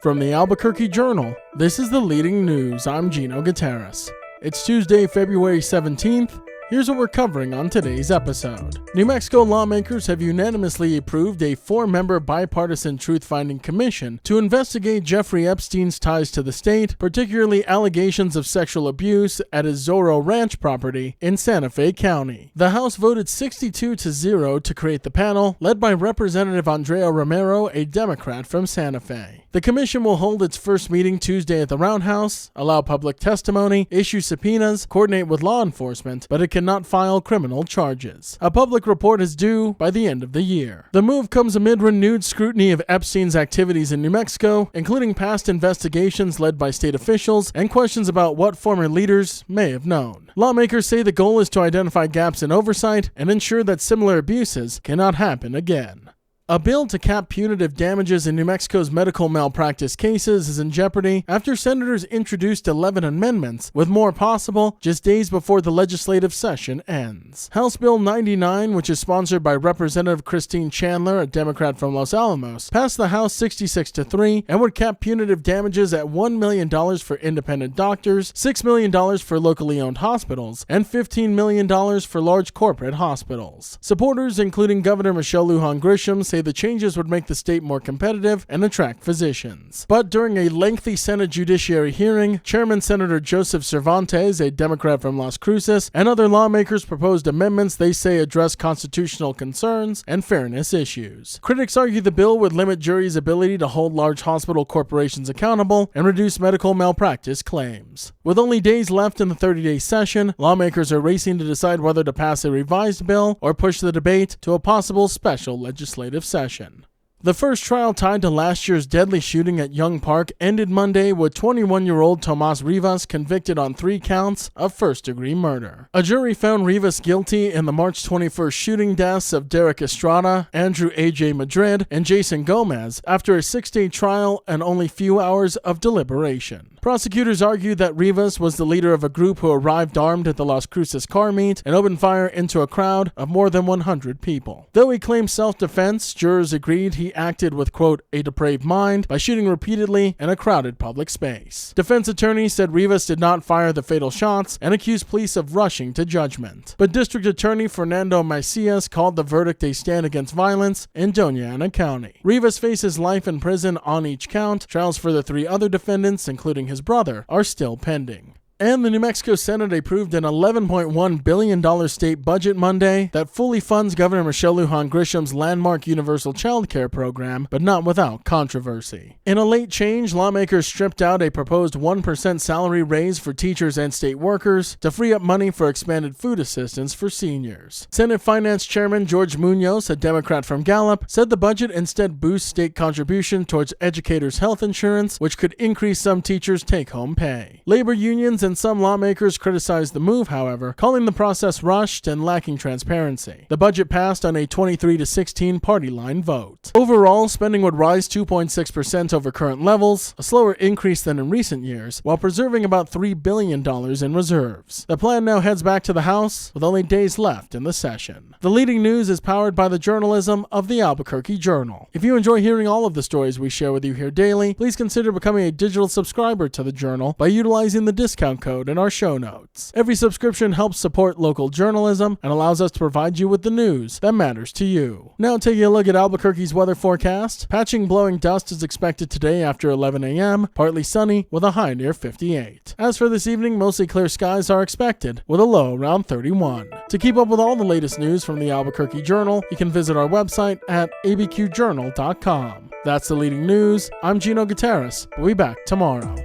From the Albuquerque Journal, this is the leading news. I'm Gino Gutierrez. It's Tuesday, February 17th. Here's what we're covering on today's episode. New Mexico lawmakers have unanimously approved a 4-member bipartisan truth-finding commission to investigate Jeffrey Epstein's ties to the state, particularly allegations of sexual abuse at his Zorro Ranch property in Santa Fe County. The House voted 62-0 to create the panel, led by Representative Andrea Romero, a Democrat from Santa Fe. The commission will hold its first meeting Tuesday at the Roundhouse, allow public testimony, issue subpoenas, coordinate with law enforcement, but it cannot file criminal charges. A public report is due by the end of the year. The move comes amid renewed scrutiny of Epstein's activities in New Mexico, including past investigations led by state officials and questions about what former leaders may have known. Lawmakers say the goal is to identify gaps in oversight and ensure that similar abuses cannot happen again. A bill to cap punitive damages in New Mexico's medical malpractice cases is in jeopardy after senators introduced 11 amendments, with more possible just days before the legislative session ends. House Bill 99, which is sponsored by Representative Christine Chandler, a Democrat from Los Alamos, passed the House 66-3 and would cap punitive damages at $1 million for independent doctors, $6 million for locally owned hospitals, and $15 million for large corporate hospitals. Supporters, including Governor Michelle Lujan Grisham, say the changes would make the state more competitive and attract physicians. But during a lengthy Senate Judiciary hearing, Chairman Senator Joseph Cervantes, a Democrat from Las Cruces, and other lawmakers proposed amendments they say address constitutional concerns and fairness issues. Critics argue the bill would limit juries' ability to hold large hospital corporations accountable and reduce medical malpractice claims. With only days left in the 30-day session, lawmakers are racing to decide whether to pass a revised bill or push the debate to a possible special legislative session. The first trial tied to last year's deadly shooting at Young Park ended Monday with 21-year-old Tomas Rivas convicted on 3 counts of first-degree murder. A jury found Rivas guilty in the March 21st shooting deaths of Derek Estrada, Andrew A.J. Madrid, and Jason Gomez after a 6-day trial and only few hours of deliberation. Prosecutors argued that Rivas was the leader of a group who arrived armed at the Las Cruces car meet and opened fire into a crowd of more than 100 people. Though he claimed self-defense, jurors agreed he acted with, quote, a depraved mind by shooting repeatedly in a crowded public space. Defense attorneys said Rivas did not fire the fatal shots and accused police of rushing to judgment. But District Attorney Fernando Macias called the verdict a stand against violence in Doña Ana County. Rivas faces life in prison on each count. Trials for the 3 other defendants, including his brother, are still pending. And the New Mexico Senate approved an $11.1 billion state budget Monday that fully funds Governor Michelle Lujan Grisham's landmark universal child care program, but not without controversy. In a late change, lawmakers stripped out a proposed 1% salary raise for teachers and state workers to free up money for expanded food assistance for seniors. Senate Finance Chairman George Munoz, a Democrat from Gallup, said the budget instead boosts state contribution towards educators' health insurance, which could increase some teachers' take-home pay. Labor unions and some lawmakers criticized the move, however, calling the process rushed and lacking transparency. The budget passed on a 23-16 party line vote. Overall, spending would rise 2.6% over current levels, a slower increase than in recent years, while preserving about $3 billion in reserves. The plan now heads back to the House, with only days left in the session. The leading news is powered by the journalism of the Albuquerque Journal. If you enjoy hearing all of the stories we share with you here daily, please consider becoming a digital subscriber to the Journal by utilizing the discount code in our show notes. Every subscription helps support local journalism and allows us to provide you with the news that matters to you. Now taking a look at Albuquerque's weather forecast. Patching blowing dust is expected today after 11 a.m., partly sunny with a high near 58. As for this evening, mostly clear skies are expected with a low around 31. To keep up with all the latest news from the Albuquerque Journal, you can visit our website at abqjournal.com. That's the leading news. I'm Gino Gutierrez. We'll be back tomorrow.